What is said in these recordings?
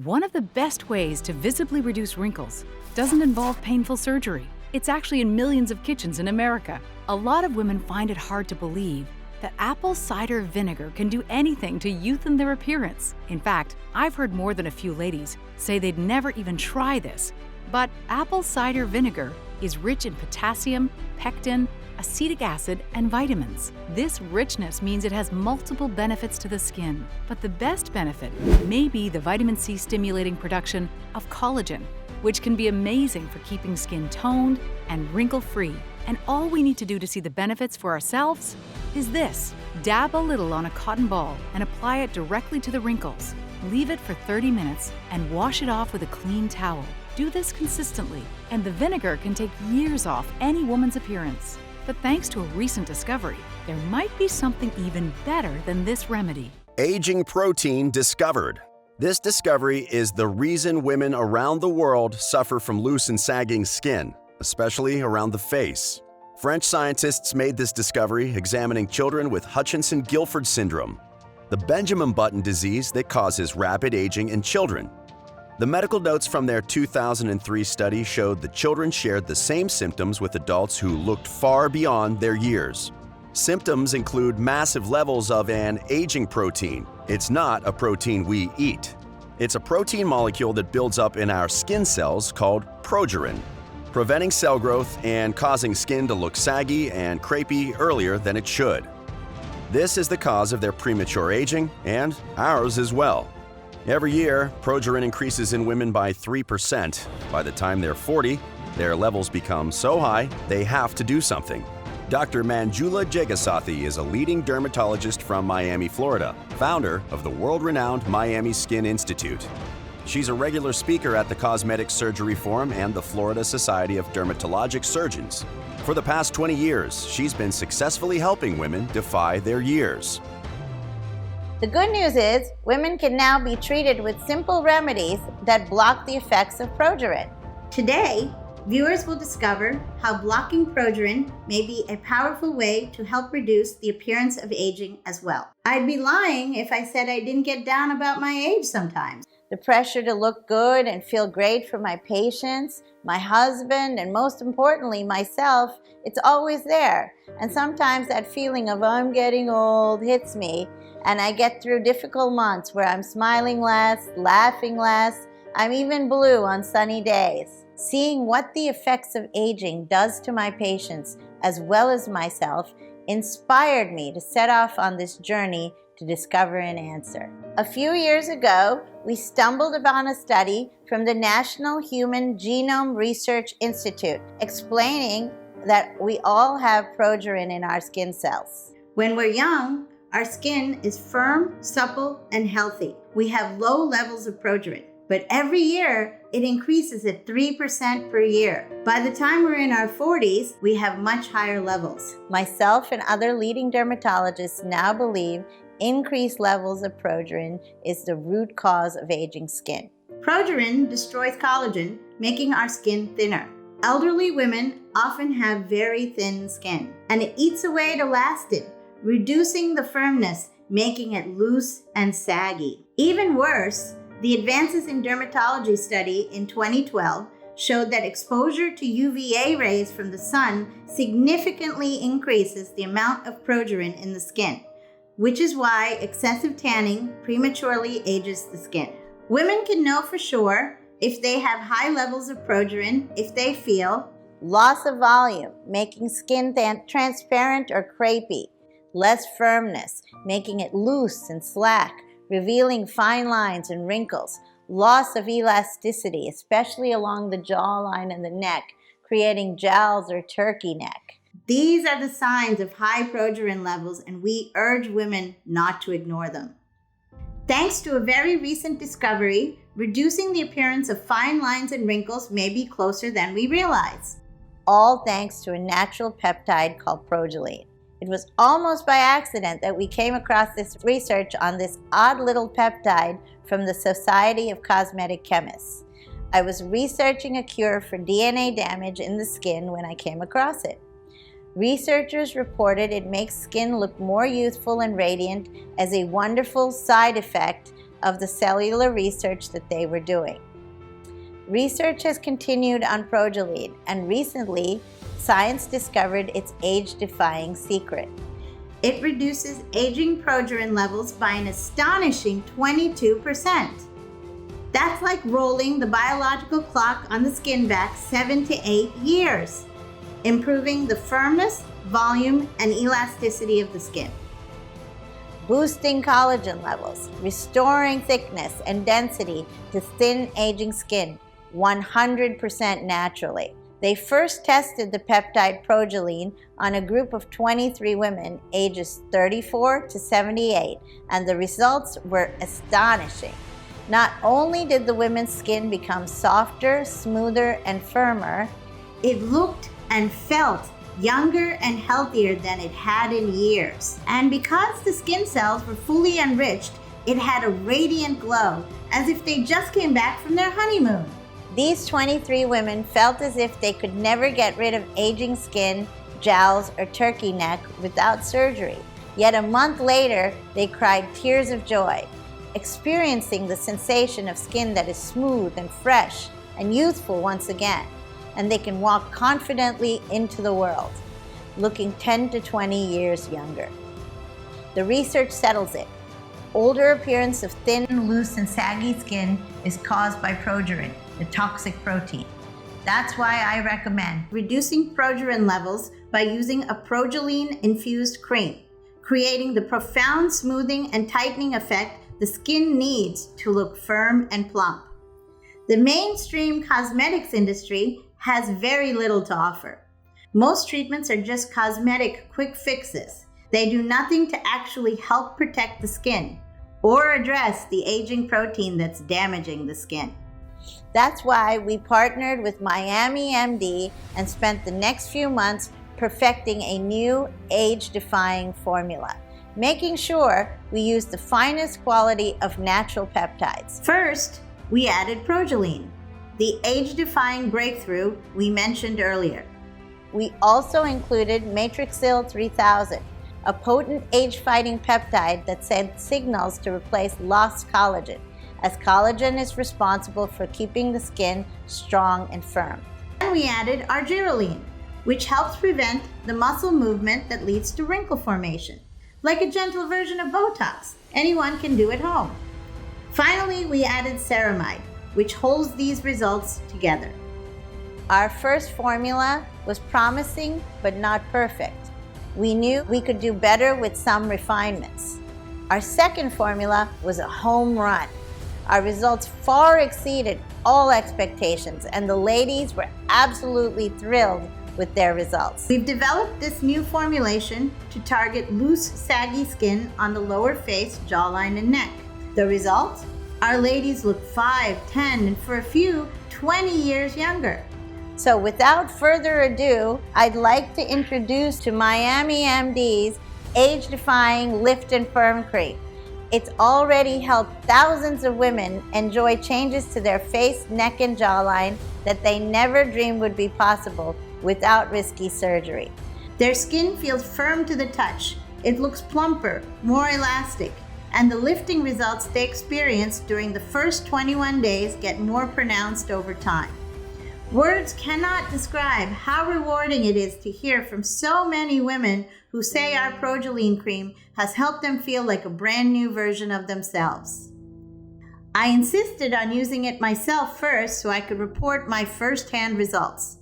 One of the best ways to visibly reduce wrinkles doesn't involve painful surgery. It's actually in millions of kitchens in America. A lot of women find it hard to believe that apple cider vinegar can do anything to youthen their appearance. In fact, I've heard more than a few ladies say they'd never even try this. But apple cider vinegar is rich in potassium, pectin, acetic acid, and vitamins. This richness means it has multiple benefits to the skin. But the best benefit may be the vitamin C stimulating production of collagen, which can be amazing for keeping skin toned and wrinkle-free. And all we need to do to see the benefits for ourselves is this. Dab a little on a cotton ball and apply it directly to the wrinkles. Leave it for 30 minutes and wash it off with a clean towel. Do this consistently, and the vinegar can take years off any woman's appearance. But thanks to a recent discovery, there might be something even better than this remedy. Aging protein discovered. This discovery is the reason women around the world suffer from loose and sagging skin, especially around the face. French scientists made this discovery examining children with Hutchinson-Gilford syndrome, the Benjamin Button disease that causes rapid aging in children. The medical notes from their 2003 study showed the children shared the same symptoms with adults who looked far beyond their years. Symptoms include massive levels of an aging protein. It's not a protein we eat. It's a protein molecule that builds up in our skin cells called progerin, preventing cell growth and causing skin to look saggy and crepey earlier than it should. This is the cause of their premature aging and ours as well. Every year, progerin increases in women by 3%. By the time they're 40, their levels become so high, they have to do something. Dr. Manjula Jegasathi is a leading dermatologist from Miami, Florida, founder of the world-renowned Miami Skin Institute. She's a regular speaker at the Cosmetic Surgery Forum and the Florida Society of Dermatologic Surgeons. For the past 20 years, she's been successfully helping women defy their years. The good news is women can now be treated with simple remedies that block the effects of progerin. Today, viewers will discover how blocking progerin may be a powerful way to help reduce the appearance of aging as well. I'd be lying if I said I didn't get down about my age sometimes. The pressure to look good and feel great for my patients, my husband, and most importantly, myself, it's always there. And sometimes that feeling of I'm getting old hits me, and I get through difficult months where I'm smiling less, laughing less. I'm even blue on sunny days. Seeing what the effects of aging does to my patients as well as myself inspired me to set off on this journey to discover an answer. A few years ago, we stumbled upon a study from the National Human Genome Research Institute explaining that we all have progerin in our skin cells. When we're young, our skin is firm, supple, and healthy. We have low levels of progerin, but every year it increases at 3% per year. By the time we're in our 40s, we have much higher levels. Myself and other leading dermatologists now believe increased levels of progerin is the root cause of aging skin. Progerin destroys collagen, making our skin thinner. Elderly women often have very thin skin, and it eats away at elastin, reducing the firmness, making it loose and saggy. Even worse, the Advances in Dermatology study in 2012 showed that exposure to UVA rays from the sun significantly increases the amount of progerin in the skin, which is why excessive tanning prematurely ages the skin. Women can know for sure if they have high levels of progerin if they feel loss of volume, making skin transparent or crepey, less firmness, making it loose and slack, revealing fine lines and wrinkles, loss of elasticity, especially along the jawline and the neck, creating jowls or turkey neck. These are the signs of high progerin levels, and we urge women not to ignore them. Thanks to a very recent discovery, reducing the appearance of fine lines and wrinkles may be closer than we realize. All thanks to a natural peptide called progeline. It was almost by accident that we came across this research on this odd little peptide from the Society of Cosmetic Chemists. I was researching a cure for DNA damage in the skin when I came across it. Researchers reported it makes skin look more youthful and radiant as a wonderful side effect of the cellular research that they were doing. Research has continued on Progeline, and recently, science discovered its age-defying secret. It reduces aging progerin levels by an astonishing 22%. That's like rolling the biological clock on the skin back 7 to 8 years, improving the firmness, volume, and elasticity of the skin. Boosting collagen levels, restoring thickness and density to thin aging skin 100% naturally. They first tested the peptide Progeline on a group of 23 women ages 34 to 78, and the results were astonishing. Not only did the women's skin become softer, smoother, and firmer, it looked and felt younger and healthier than it had in years. And because the skin cells were fully enriched, it had a radiant glow, as if they just came back from their honeymoon. These 23 women felt as if they could never get rid of aging skin, jowls, or turkey neck without surgery. Yet a month later, they cried tears of joy, experiencing the sensation of skin that is smooth and fresh and youthful once again, and they can walk confidently into the world, looking 10 to 20 years younger. The research settles it. Older appearance of thin, loose, and saggy skin is caused by progerin, the toxic protein. That's why I recommend reducing progerin levels by using a Progeline-infused cream, creating the profound smoothing and tightening effect the skin needs to look firm and plump. The mainstream cosmetics industry has very little to offer. Most treatments are just cosmetic quick fixes. They do nothing to actually help protect the skin or address the aging protein that's damaging the skin. That's why we partnered with Miami MD and spent the next few months perfecting a new age-defying formula, making sure we use the finest quality of natural peptides. First, we added Progeline, the age-defying breakthrough we mentioned earlier. We also included Matrixyl 3000, a potent age-fighting peptide that sends signals to replace lost collagen, as collagen is responsible for keeping the skin strong and firm. And we added Argireline, which helps prevent the muscle movement that leads to wrinkle formation, like a gentle version of Botox anyone can do at home. Finally, we added Ceramide, which holds these results together. Our first formula was promising but not perfect. We knew we could do better with some refinements. Our second formula was a home run. Our results far exceeded all expectations, and the ladies were absolutely thrilled with their results. We've developed this new formulation to target loose, saggy skin on the lower face, jawline, and neck. The result? Our ladies look 5, 10, and for a few, 20 years younger. So without further ado, I'd like to introduce to Miami MD's age-defying Lift and Firm Cream. It's already helped thousands of women enjoy changes to their face, neck, and jawline that they never dreamed would be possible without risky surgery. Their skin feels firm to the touch. It looks plumper, more elastic, and the lifting results they experience during the first 21 days get more pronounced over time. Words cannot describe how rewarding it is to hear from so many women who say our Progeline cream has helped them feel like a brand new version of themselves. I insisted on using it myself first so I could report my first-hand results.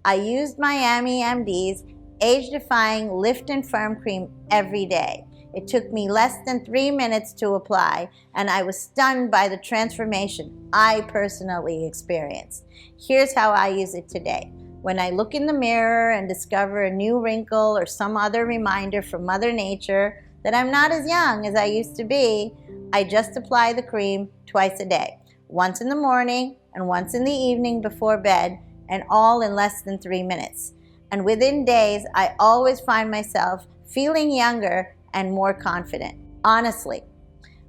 I used Miami MD's age-defying Lift and Firm Cream every day. It took me less than 3 minutes to apply, and I was stunned by the transformation I personally experienced. Here's how I use it today. When I look in the mirror and discover a new wrinkle or some other reminder from Mother Nature that I'm not as young as I used to be, I just apply the cream twice a day, once in the morning and once in the evening before bed, and all in less than 3 minutes. And within days, I always find myself feeling younger and more confident. Honestly,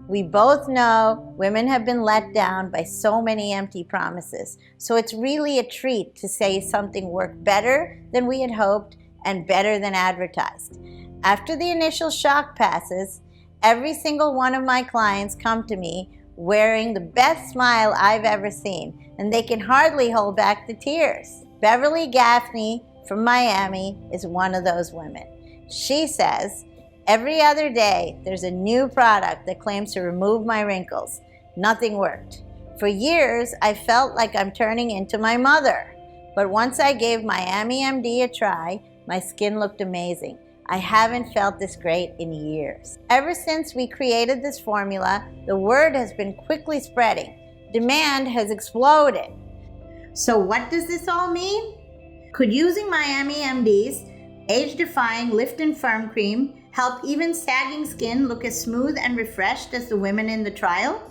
we both know women have been let down by so many empty promises, so it's really a treat to say something worked better than we had hoped and better than advertised. After the initial shock passes, Every single one of my clients come to me wearing the best smile I've ever seen, and they can hardly hold back the tears. Beverly Gaffney from Miami is one of those women. She says, every other day there's a new product that claims to remove my wrinkles. Nothing worked. For years, I felt like I'm turning into my mother. But once I gave Miami MD a try, my skin looked amazing. I haven't felt this great in years. Ever since we created this formula, the word has been quickly spreading. Demand has exploded. So what does this all mean? Could using Miami MD's age-defying lift and firm cream help even sagging skin look as smooth and refreshed as the women in the trial?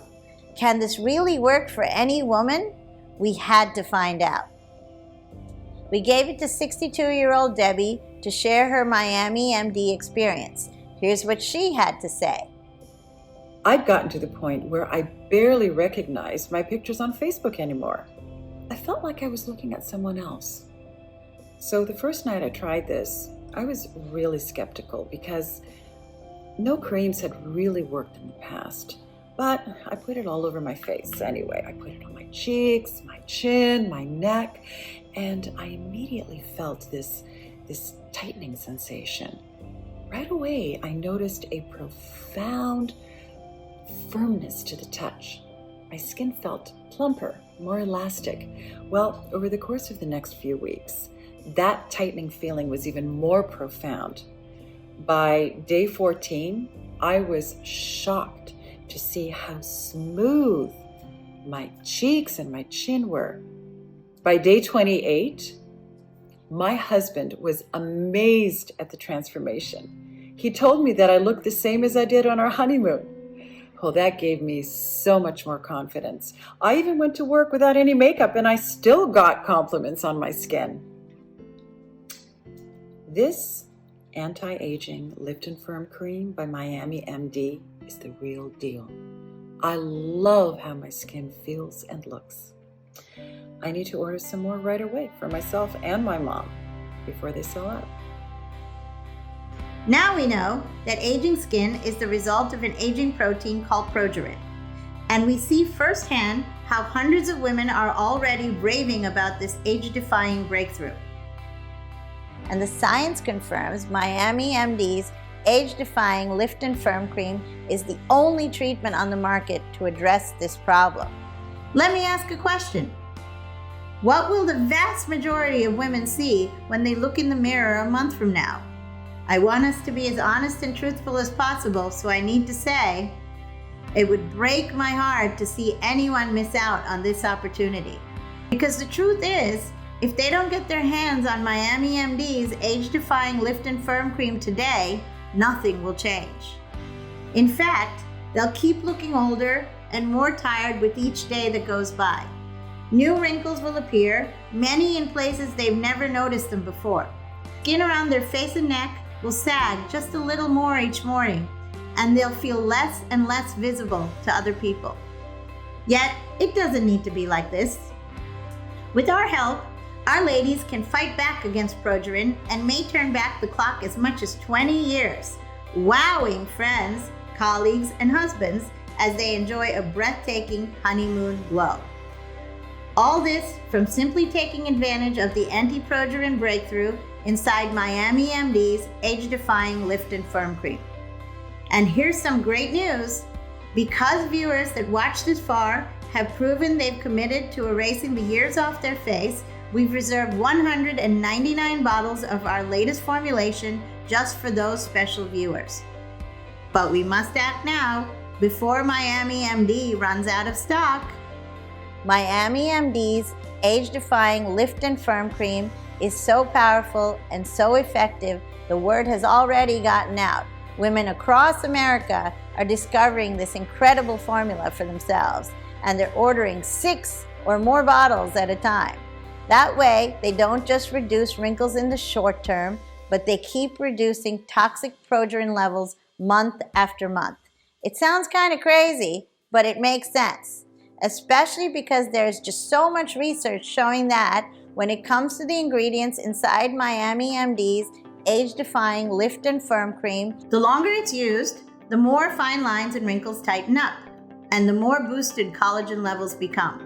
Can this really work for any woman? We had to find out. We gave it to 62-year-old Debbie to share her Miami MD experience. Here's what she had to say. I'd gotten to the point where I barely recognized my pictures on Facebook anymore. I felt like I was looking at someone else. So the first night I tried this, I was really skeptical because no creams had really worked in the past. But I put it all over my face anyway. I put it on my cheeks, my chin, my neck, and I immediately felt this tightening sensation. Right away, I noticed a profound firmness to the touch. My skin felt plumper, more elastic. Well, over the course of the next few weeks, that tightening feeling was even more profound. By day 14, I was shocked to see how smooth my cheeks and my chin were. By day 28, my husband was amazed at the transformation. He told me that I looked the same as I did on our honeymoon. Well, that gave me so much more confidence. I even went to work without any makeup and I still got compliments on my skin. This anti-aging lift and firm cream by Miami MD is the real deal. I love how my skin feels and looks. I need to order some more right away for myself and my mom before they sell out. Now we know that aging skin is the result of an aging protein called progerin. And we see firsthand how hundreds of women are already raving about this age-defying breakthrough. And the science confirms Miami MD's age-defying lift and firm cream is the only treatment on the market to address this problem. Let me ask a question. What will the vast majority of women see when they look in the mirror a month from now? I want us to be as honest and truthful as possible, so I need to say, it would break my heart to see anyone miss out on this opportunity. Because the truth is, if they don't get their hands on Miami MD's age-defying lift and firm cream today, nothing will change. In fact, they'll keep looking older and more tired with each day that goes by. New wrinkles will appear, many in places they've never noticed them before. Skin around their face and neck will sag just a little more each morning, and they'll feel less and less visible to other people. Yet, it doesn't need to be like this. With our help, our ladies can fight back against progerin and may turn back the clock as much as 20 years, wowing friends, colleagues, and husbands as they enjoy a breathtaking honeymoon glow. All this from simply taking advantage of the anti-progerin breakthrough inside Miami MD's age-defying lift and firm cream. And here's some great news. Because viewers that watch this far have proven they've committed to erasing the years off their face, we've reserved 199 bottles of our latest formulation just for those special viewers. But we must act now before Miami MD runs out of stock. Miami MD's age-defying lift and firm cream is so powerful and so effective, the word has already gotten out. Women across America are discovering this incredible formula for themselves, and they're ordering 6 or more bottles at a time. That way, they don't just reduce wrinkles in the short term, but they keep reducing toxic progerin levels month after month. It sounds kind of crazy, but it makes sense, especially because there's just so much research showing that when it comes to the ingredients inside Miami MD's age-defying lift and firm cream, the longer it's used, the more fine lines and wrinkles tighten up, and the more boosted collagen levels become.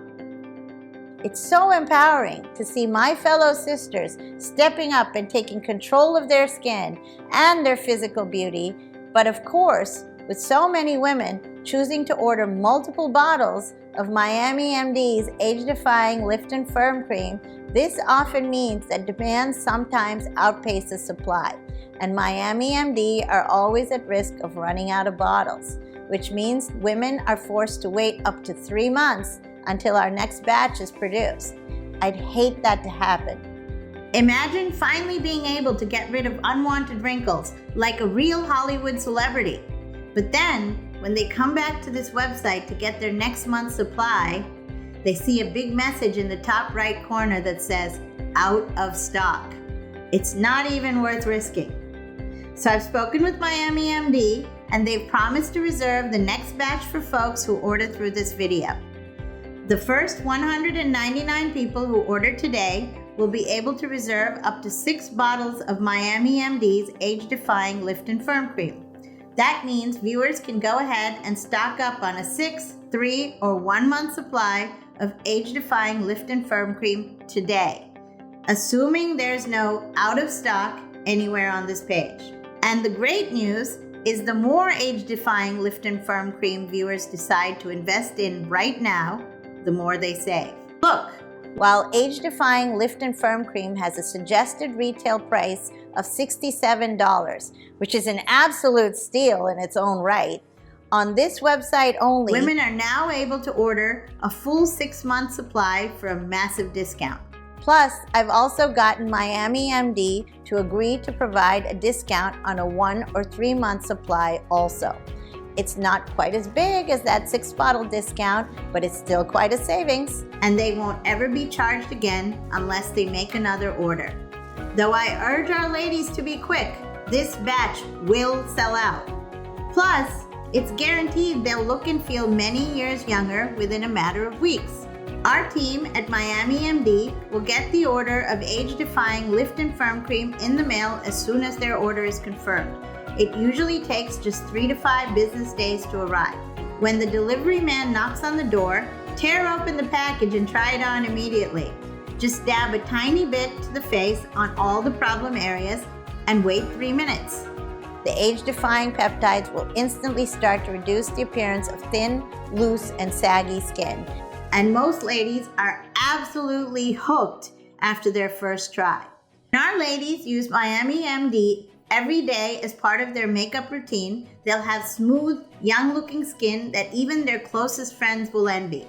It's so empowering to see my fellow sisters stepping up and taking control of their skin and their physical beauty, but of course, with so many women choosing to order multiple bottles of Miami MD's age-defying Lift and Firm Cream, this often means that demand sometimes outpaces supply, and Miami MD are always at risk of running out of bottles, which means women are forced to wait up to 3 months until our next batch is produced. I'd hate that to happen. Imagine finally being able to get rid of unwanted wrinkles like a real Hollywood celebrity. But then, when they come back to this website to get their next month's supply, they see a big message in the top right corner that says, "Out of stock." It's not even worth risking. So I've spoken with Miami MD, and they've promised to reserve the next batch for folks who order through this video. The first 199 people who order today will be able to reserve up to 6 bottles of Miami MD's age-defying Lift and Firm Cream. That means viewers can go ahead and stock up on a 6, 3, or 1 month supply of age-defying Lift and Firm Cream today, assuming there's no out of stock anywhere on this page. And the great news is the more age-defying Lift and Firm Cream viewers decide to invest in right now, the more they save. Look, while age-defying Lift and Firm Cream has a suggested retail price of $67, which is an absolute steal in its own right, on this website only, women are now able to order a full 6-month supply for a massive discount. Plus, I've also gotten Miami MD to agree to provide a discount on a 1 or 3 month supply also. It's not quite as big as that 6-bottle discount, but it's still quite a savings. And they won't ever be charged again unless they make another order. Though I urge our ladies to be quick, this batch will sell out. Plus, it's guaranteed they'll look and feel many years younger within a matter of weeks. Our team at Miami MD will get the order of age-defying Lift and Firm Cream in the mail as soon as their order is confirmed. It usually takes just 3 to 5 business days to arrive. When the delivery man knocks on the door, tear open the package and try it on immediately. Just dab a tiny bit to the face on all the problem areas and wait 3 minutes. The age-defying peptides will instantly start to reduce the appearance of thin, loose, and saggy skin. And most ladies are absolutely hooked after their first try. When our ladies use Miami MD every day as part of their makeup routine, they'll have smooth, young-looking skin that even their closest friends will envy.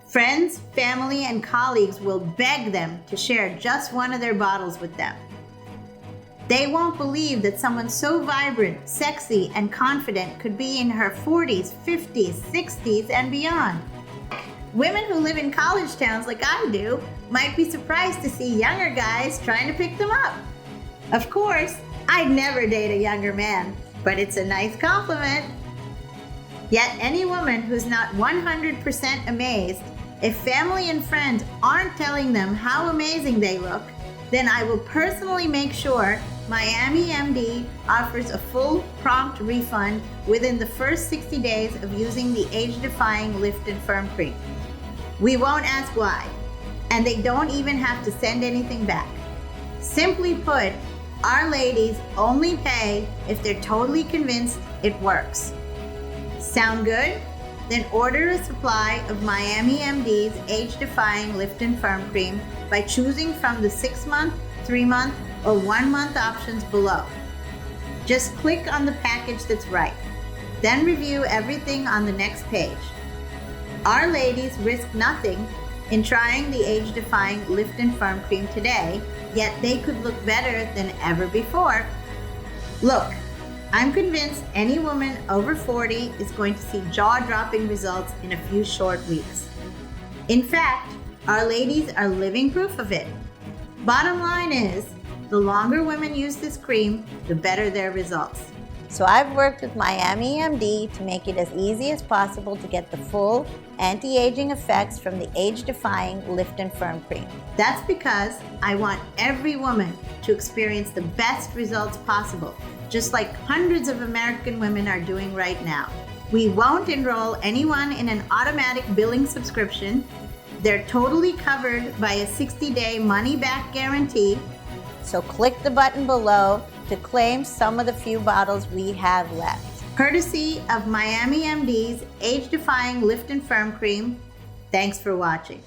Friends, family, and colleagues will beg them to share just one of their bottles with them. They won't believe that someone so vibrant, sexy, and confident could be in her 40s, 50s, 60s, and beyond. Women who live in college towns like I do might be surprised to see younger guys trying to pick them up. Of course, I'd never date a younger man, but it's a nice compliment. Yet any woman who's not 100% amazed, if family and friends aren't telling them how amazing they look, then I will personally make sure Miami MD offers a full, prompt refund within the first 60 days of using the age-defying Lift and Firm Cream. We won't ask why, and they don't even have to send anything back. Simply put, our ladies only pay if they're totally convinced it works. Sound good? Then order a supply of Miami MD's age-defying Lift and Firm Cream by choosing from the 6-month, 3-month, or 1-month options below. Just click on the package that's right. Then review everything on the next page. Our ladies risk nothing in trying the age-defying Lift and Firm Cream today, yet they could look better than ever before. Look, I'm convinced any woman over 40 is going to see jaw-dropping results in a few short weeks. In fact, our ladies are living proof of it. Bottom line is, the longer women use this cream, the better their results. So I've worked with Miami MD to make it as easy as possible to get the full anti-aging effects from the age-defying Lift and Firm Cream. That's because I want every woman to experience the best results possible, just like hundreds of American women are doing right now. We won't enroll anyone in an automatic billing subscription. They're totally covered by a 60-day money-back guarantee. So click the button below to claim some of the few bottles we have left. Courtesy of Miami MD's age-defying Lift and Firm Cream. Thanks for watching.